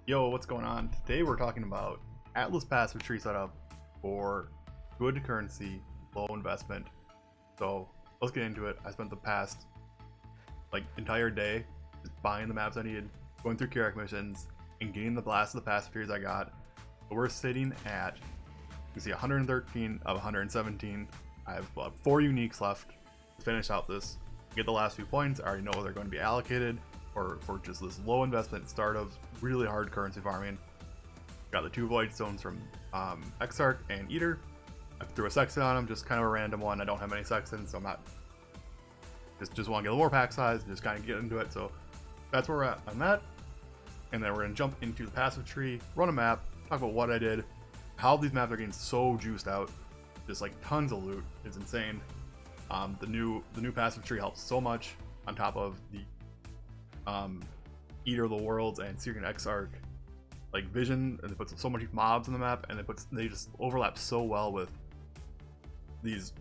Yo, what's going on? Today we're talking about Atlas passive tree setup for good currency, low investment. So let's get into it. I spent the past entire day just buying the maps I needed, going through Kirak missions, and getting the blast of the passive trees I got. So we're sitting at, you can see 113 of 117. I have 4 uniques left to finish out this. Get the last few points. I already know they're going to be allocated for just this low investment start of really hard currency farming. Got the 2 void stones from Exile and Eater. I threw a sexton on them, just kind of a random one. I don't have any sextons, so I'm not just want to get a little more pack size and just kind of get into it. So that's where we're at on that. And then we're gonna jump into the passive tree, run a map, talk about what I did, how these maps are getting so juiced out, just like tons of loot. It's insane. The new passive tree helps so much on top of the Eater of the Worlds and Syrian Exarch vision, and it puts so many mobs on the map, and they just overlap so well with these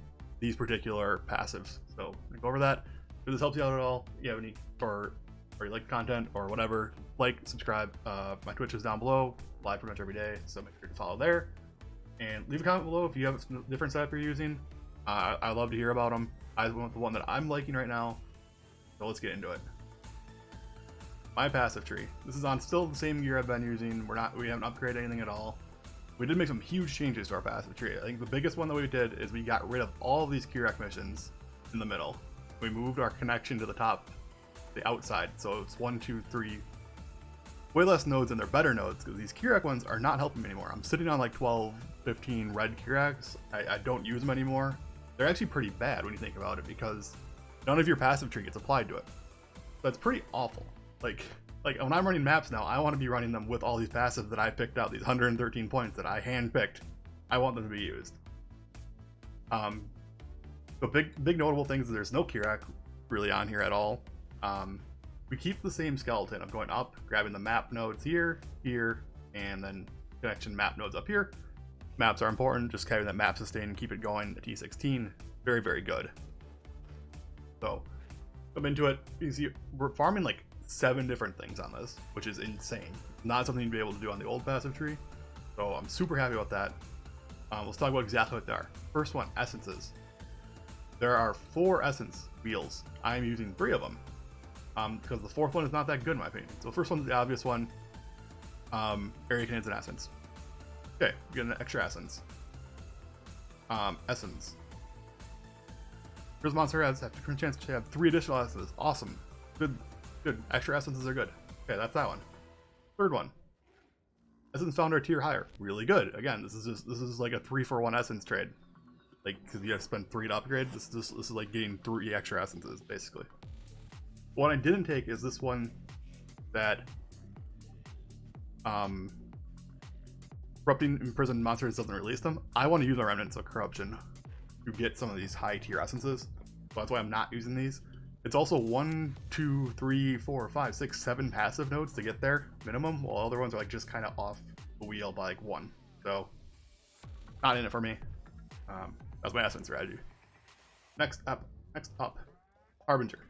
particular passives. So go over that. If this helps you out at all, you have any or you like the content or whatever, subscribe. My Twitch is down below, live pretty much every day, so make sure to follow there. And leave a comment below if you have a different setup you're using. I love to hear about them. I went with the one that I'm liking right now, so let's get into it. My passive tree. This is on still the same gear I've been using. We haven't upgraded anything at all. We did make some huge changes to our passive tree. I think the biggest one that we did is we got rid of all of these Kirak missions in the middle. We moved our connection to the top, the outside. So it's 1, 2, 3, way less nodes, and they're better nodes because these Kirak ones are not helping me anymore. I'm sitting on 12, 15 red Kiraks. I don't use them anymore. They're actually pretty bad when you think about it because none of your passive tree gets applied to it. That's pretty awful. Like when I'm running maps now, I want to be running them with all these passives that I picked out, these 113 points that I hand-picked. I want them to be used. The big notable things is there's no Kirak really on here at all. We keep the same skeleton of going up, grabbing the map nodes here, and then connection map nodes up here. Maps are important, just carry that map sustain and keep it going at T16. Very, very good. So, come into it. You see, we're farming 7 different things on this, which is insane. Not something you'd be able to do on the old passive tree. So I'm super happy about that. Let's talk about exactly what they are. First one, essences. There are 4 essence wheels. I'm using 3 of them because the 4th one is not that good in my opinion. So the first one's the obvious one. Area cannons and essence. Okay, we get an extra essence. Essence. Here's monster has a different chance to have 3 additional essences. Awesome. Good. Extra essences are good. Okay, that's that one. Third one. Essence found our tier higher. Really good. Again, this is like a 3-for-1 essence trade. Because you have to spend 3 to upgrade. This is like getting 3 extra essences, basically. What I didn't take is this one that corrupting imprisoned monsters doesn't release them. I want to use my remnants of corruption to get some of these high tier essences. So that's why I'm not using these. It's also 1, 2, 3, 4, 5, 6, 7 passive nodes to get there minimum, while other ones are just kind of off the wheel by 1. So not in it for me. That's my essence strategy. Next up, Harbinger.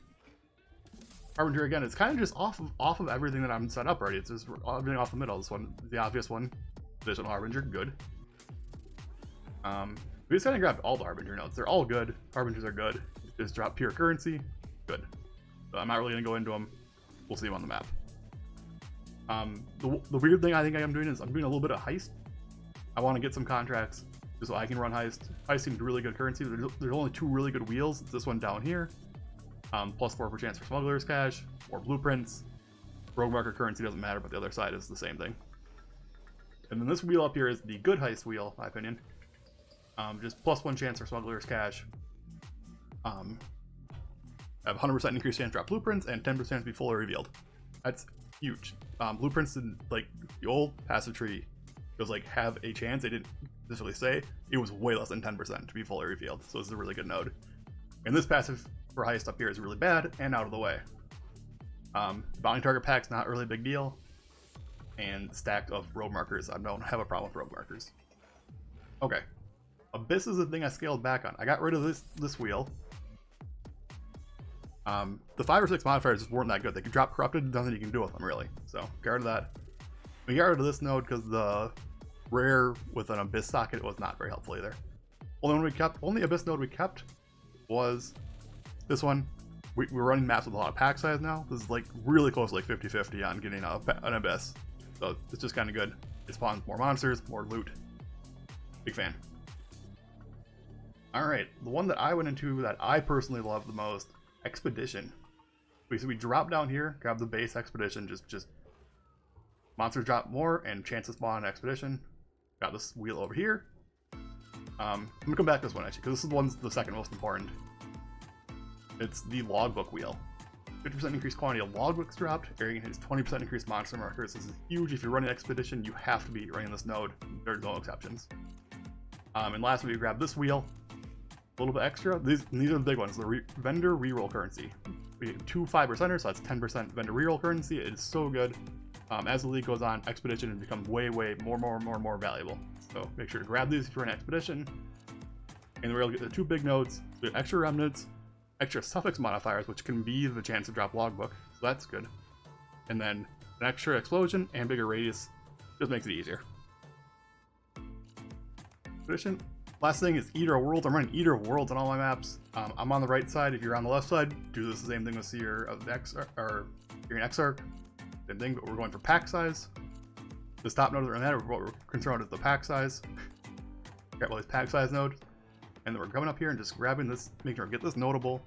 Harbinger again, it's kind of just off of everything that I'm set up already. It's just everything off the middle. This one, the obvious one, additional Harbinger, good. We just kind of grabbed all the Harbinger nodes. They're all good. Harbingers are good. Just drop pure currency. Good. So I'm not really going to go into them. We'll see them on the map. The weird thing I think I'm doing is I'm doing a little bit of heist. I want to get some contracts just so I can run heist. Heist seems really good currency. There's only 2 really good wheels. It's this one down here. Plus 4 per chance for smuggler's cash, or blueprints. Rogue marker currency doesn't matter, but the other side is the same thing. And then this wheel up here is the good heist wheel, in my opinion. Just plus 1 chance for smuggler's cash. Have 100% increased chance to drop blueprints and 10% to be fully revealed. That's huge. Blueprints in the old passive tree was have a chance. They didn't specifically say. It was way less than 10% to be fully revealed. So this is a really good node. And this passive for heist up here is really bad and out of the way. Bounty target pack's not really a big deal. And stacked of rogue markers. I don't have a problem with rogue markers. Okay. Abyss is the thing I scaled back on. I got rid of this wheel. The 5 or 6 modifiers just weren't that good. They could drop corrupted, nothing you can do with them really. So guard that. We got rid of this node because the rare with an Abyss socket was not very helpful either. Only Abyss node we kept was this one. We're running maps with a lot of pack size now. This is like really close to like 50-50 on getting an Abyss. So it's just kind of good. It spawns more monsters, more loot. Big fan. Alright, the one that I went into that I personally love the most, Expedition. So we drop down here, grab the base Expedition, just monsters drop more and chances spawn Expedition. Got this wheel over here. I'm gonna come back to this one actually, because this is the second most important. It's the logbook wheel. 50% increased quantity of logbooks dropped. Area hits 20% increased monster markers. This is huge. If you're running Expedition, you have to be running this node. There's no exceptions. And lastly, we grab this wheel. A little bit extra. These are the big ones. The vendor reroll currency. We get 2 5%ers, so that's 10% vendor reroll currency. It is so good. As the league goes on, Expedition has become way more valuable. So make sure to grab these if you're in Expedition. And we're able to get the 2 big nodes. We have extra remnants, extra suffix modifiers, which can be the chance to drop logbook, so that's good. And then an extra explosion and bigger radius just makes it easier. Expedition. Last thing is Eater of Worlds. I'm running Eater of Worlds on all my maps. I'm on the right side. If you're on the left side, do the same thing with Seer of the you're in Exarch. Same thing, but we're going for pack size. This top node that we're what we're concerned with is the pack size. Grab all these pack size nodes. And then we're coming up here and just grabbing this, making sure we get this notable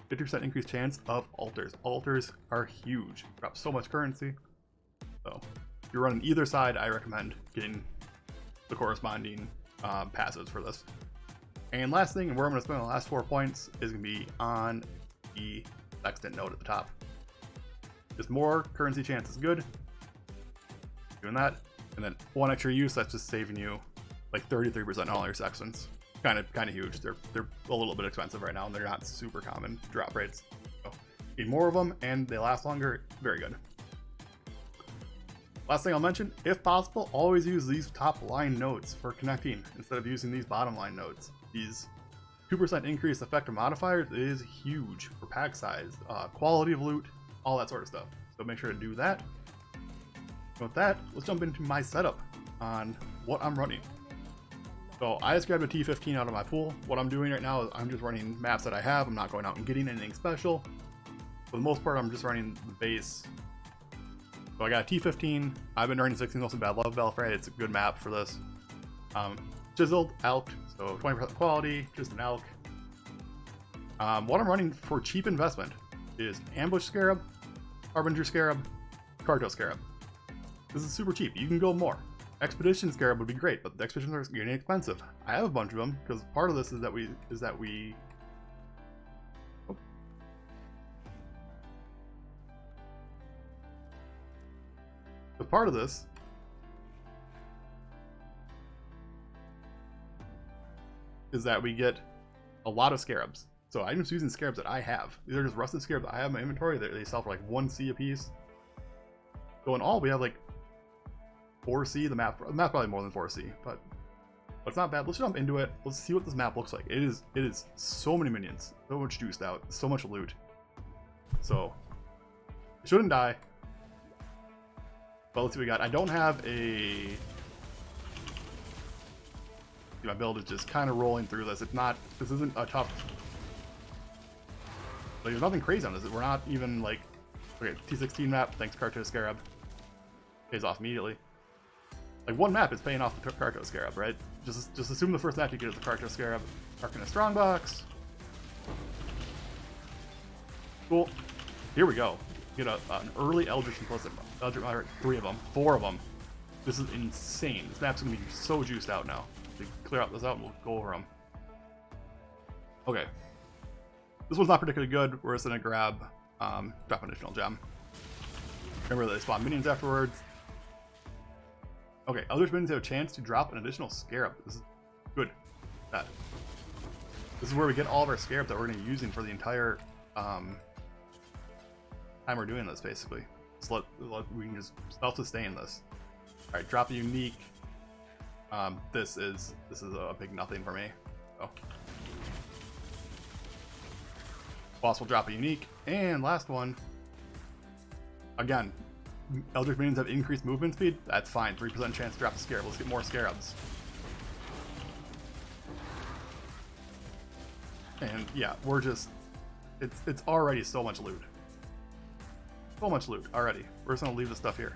50% increased chance of altars. Altars are huge. Drop so much currency. So if you're running either side, I recommend getting the corresponding passives for this. And last thing, and where I'm going to spend the last 4 points, is going to be on the sextant node at the top. Just more currency chance is good. Doing that, and then 1 extra use, that's just saving you like 33% on all your sextants. Kind of huge. They're a little bit expensive right now, and they're not super common drop rates. So need more of them, and they last longer. Very good. Last thing I'll mention, if possible, always use these top line nodes for connecting instead of using these bottom line nodes. These 2% increased effective modifiers is huge for pack size, quality of loot, all that sort of stuff. So make sure to do that. With that, let's jump into my setup on what I'm running. So I just grabbed a T15 out of my pool. What I'm doing right now is I'm just running maps that I have. I'm not going out and getting anything special. For the most part, I'm just running the base. So I got a T15. I've been running 16 also, but I love Belfry. It's a good map for this. Chiseled, Elk, so 20% quality, just an Elk. What I'm running for cheap investment is Ambush Scarab, Harbinger Scarab, Carto Scarab. This is super cheap. You can go more. Expedition Scarab would be great, but the expeditions are getting expensive. I have a bunch of them because part of this is that we oh. But part of this is that we get a lot of scarabs. So I'm just using scarabs that I have. These are just rusted scarabs that I have in my inventory. They sell for like 1C a piece. So in all, we have like 4C. The map probably more than 4C, but it's not bad. Let's jump into it. Let's see what this map looks like. It is so many minions, so much juiced out, so much loot. So it shouldn't die. But let's see what we got. I don't have a. My build is just kind of rolling through this. It's not. This isn't a tough. Like there's nothing crazy on this. We're not even like. Okay, T16 map. Thanks, Carto Scarab. Pays off immediately. Like one map is paying off the Carto Scarab, right? Just assume the first map you get is the Carto Scarab. Archnemesis Strongbox. Cool. Here we go. Get an early Eldritch Implicit. Eldritch, 3 of them, 4 of them. This is insane. This map's gonna be so juiced out now. We clear out this out and we'll go over them. Okay. This one's not particularly good. We're just gonna grab drop an additional gem. Remember they spawn minions afterwards. Okay, Eldritch minions have a chance to drop an additional Scarab. This is good. This is where we get all of our Scarabs that we're going to be using for the entire time we're doing this, basically. So we can just self-sustain this. Alright, drop a unique. This is a big nothing for me. So. Boss will drop a unique. And last one. Again, Eldritch minions have increased movement speed, that's fine. 3% chance to drop a Scarab. Let's get more Scarabs. And yeah, we're just... It's already so much loot. So much loot already. We're just gonna leave this stuff here.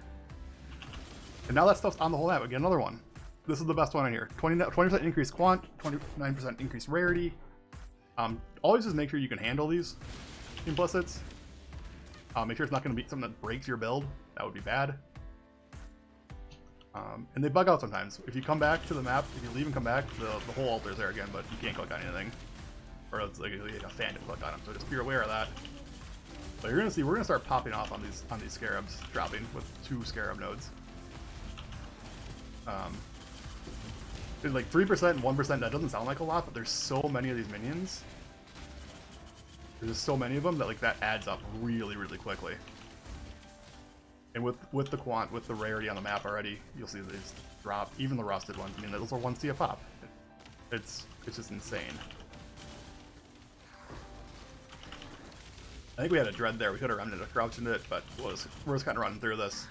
And now that stuff's on the whole map. Again, another one. This is the best one in here. 20% increased quant, 29% increased rarity. Always just make sure you can handle these implicits. Make sure it's not going to be something that breaks your build. That would be bad. And they bug out sometimes. If you come back to the map, if you leave and come back, the whole altar is there again, but you can't click on anything. Or it's like a fan to click on them, so just be aware of that. But you're going to see, we're going to start popping off on these Scarabs, dropping with 2 Scarab nodes. Like 3% and 1%, that doesn't sound like a lot, but there's so many of these minions. There's just so many of them that like that adds up really, really quickly. And with the quant, with the rarity on the map already, you'll see these drop, even the rusted ones. I mean, those are 1C a pop. It's just insane. I think we had a dread there. We could have remnant a crouch into it, but we're just kind of running through this.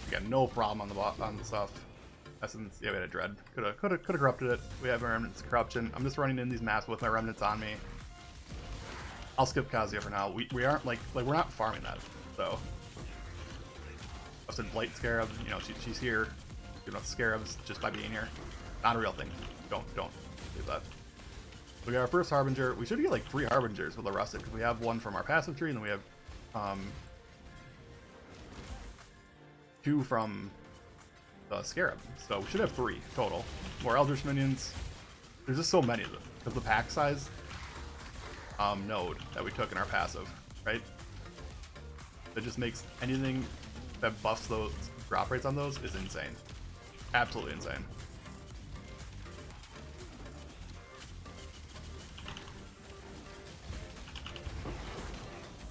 We got no problem on the stuff. Essence, yeah, we had a dread. Could have corrupted it. We have remnants corruption. I'm just running in these maps with my remnants on me. I'll skip Kazuya for now. We aren't like we're not farming that. So I said Blight Scarab, you know, she's here. You know, Scarabs just by being here. Not a real thing. Don't do that. We got our first Harbinger. We should get like 3 Harbingers with a rusted because we have 1 from our passive tree and then we have 2 from the Scarab. So we should have 3 total. More Eldritch minions. There's just so many of them because the pack size node that we took in our passive, right? That just makes anything that buffs those drop rates on those is insane. Absolutely insane.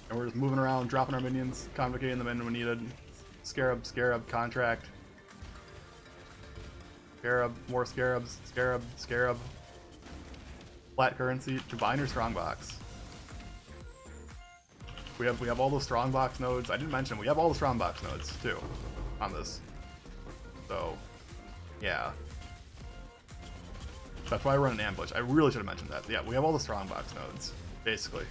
And we're just moving around, dropping our minions, convocating them in when needed. Scarab, contract. Scarab, more Scarabs, Scarab. Flat currency, Diviner Strongbox. We have all those Strongbox nodes. I didn't mention we have all the Strongbox nodes too on this. So yeah. That's why I run an ambush. I really should have mentioned that. Yeah, we have all the Strongbox nodes, basically.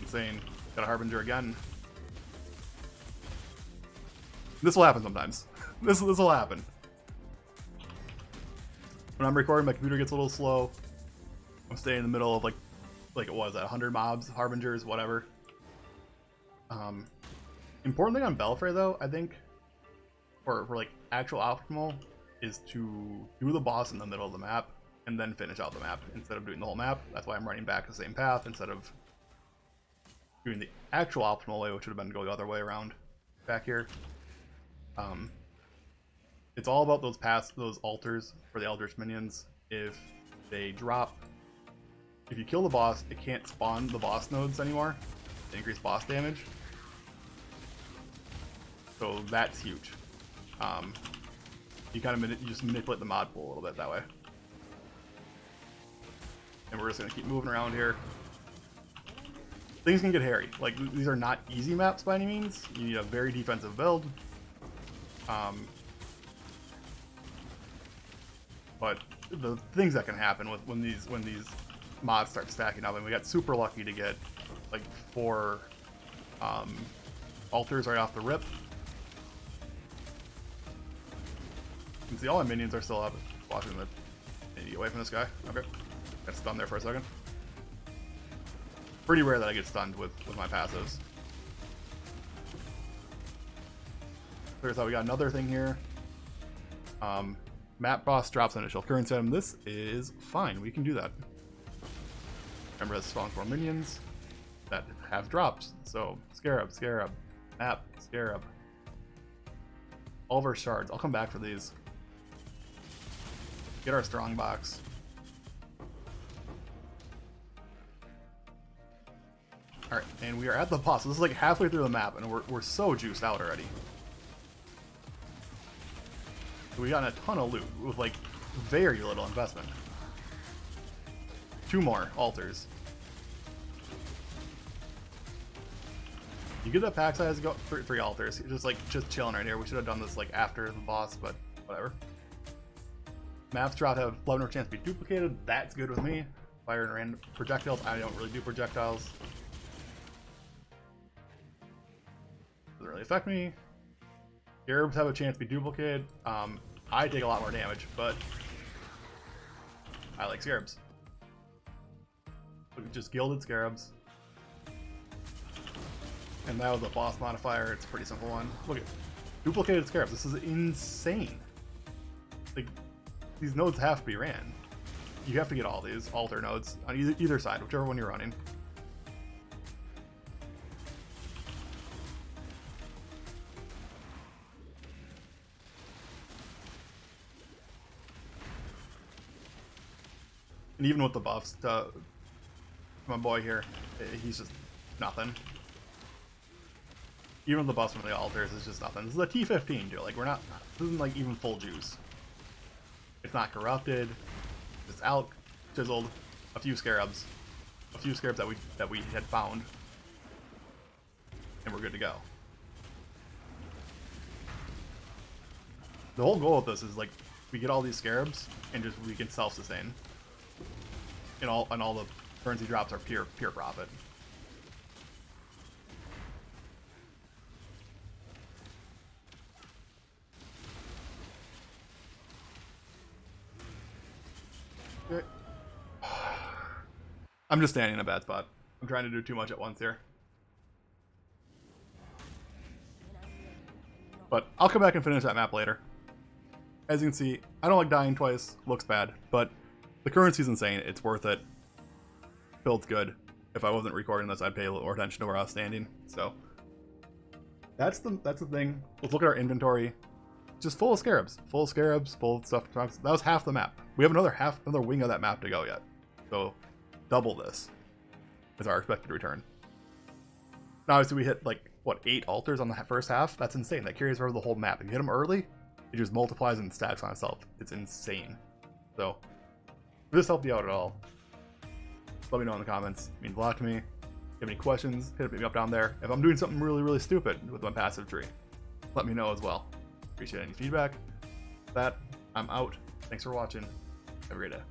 Insane. Got a Harbinger again. This will happen sometimes. This will happen. When I'm recording, my computer gets a little slow. I'm staying in the middle of like it was at 100 mobs, Harbingers, whatever. Important thing on Belfry though, I think, for like actual optimal, is to do the boss in the middle of the map and then finish out the map instead of doing the whole map. That's why I'm running back the same path instead of doing the actual optimal way, which would have been to go the other way around back here. It's all about those altars for the Eldritch minions. If they drop, if you kill the boss, it can't spawn the boss nodes anymore to increase boss damage. So that's huge. You kind of you just manipulate the mod pool a little bit that way. And we're just gonna keep moving around here. Things can get hairy. Like, these are not easy maps by any means. You need a very defensive build. But the things that can happen when these mods start stacking up, and we got super lucky to get like 4 altars right off the rip. You can see all my minions are still up. Watching the. I need to get away from this guy. Okay, got stunned there for a second. Pretty rare that I get stunned with my passives. Here's how we got another thing here. Map boss drops initial currency item. This is fine. We can do that. Remember, this spawns more minions that have drops. So Scarab, map, Scarab. All of our shards. I'll come back for these. Get our strong box. Alright, and we are at the boss. So this is like halfway through the map, and we're so juiced out already. We got a ton of loot with like very little investment. 2 more altars. You get that pack size, go 3 altars. You're just chilling right here. We should have done this like after the boss, but whatever. Maps drop have 11% chance to be duplicated. That's good with me. Fire and random projectiles. I don't really do projectiles. Doesn't really affect me. Scarabs have a chance to be duplicated. I take a lot more damage, but I like scarabs. Look at just gilded scarabs. And that was a boss modifier. It's a pretty simple one. Look at duplicated scarabs. This is insane. Like, these nodes have to be ran. You have to get all these altar nodes on either side, whichever one you're running. And even with the buffs, to my boy here, he's just nothing. Even with the buffs from the altars, it's just nothing. This is a T15, dude. Like, this isn't like even full juice. It's not corrupted. It's out, chiseled. A few scarabs that we had found, and we're good to go. The whole goal of this is like we get all these scarabs and just we can self-sustain. And all the currency drops are pure profit. Okay. I'm just standing in a bad spot. I'm trying to do too much at once here. But I'll come back and finish that map later. As you can see, I don't like dying twice. Looks bad, but the currency's insane. It's worth it. Build's good. If I wasn't recording this, I'd pay a little more attention to where I was standing. So that's the thing. Let's look at our inventory. Just full of scarabs. Full of scarabs, full of stuff. That was half the map. We have another wing of that map to go yet. So double this is our expected return. Now obviously we hit like what, 8 altars on the first half? That's insane. That carries over the whole map. If you hit them early, it just multiplies and stacks on itself. It's insane. So if this helped you out at all, let me know in the comments. It means a lot to me. If you have any questions, hit me up down there. If I'm doing something really stupid with my passive tree, let me know as well. Appreciate any feedback. With that, I'm out. Thanks for watching. Have a great day.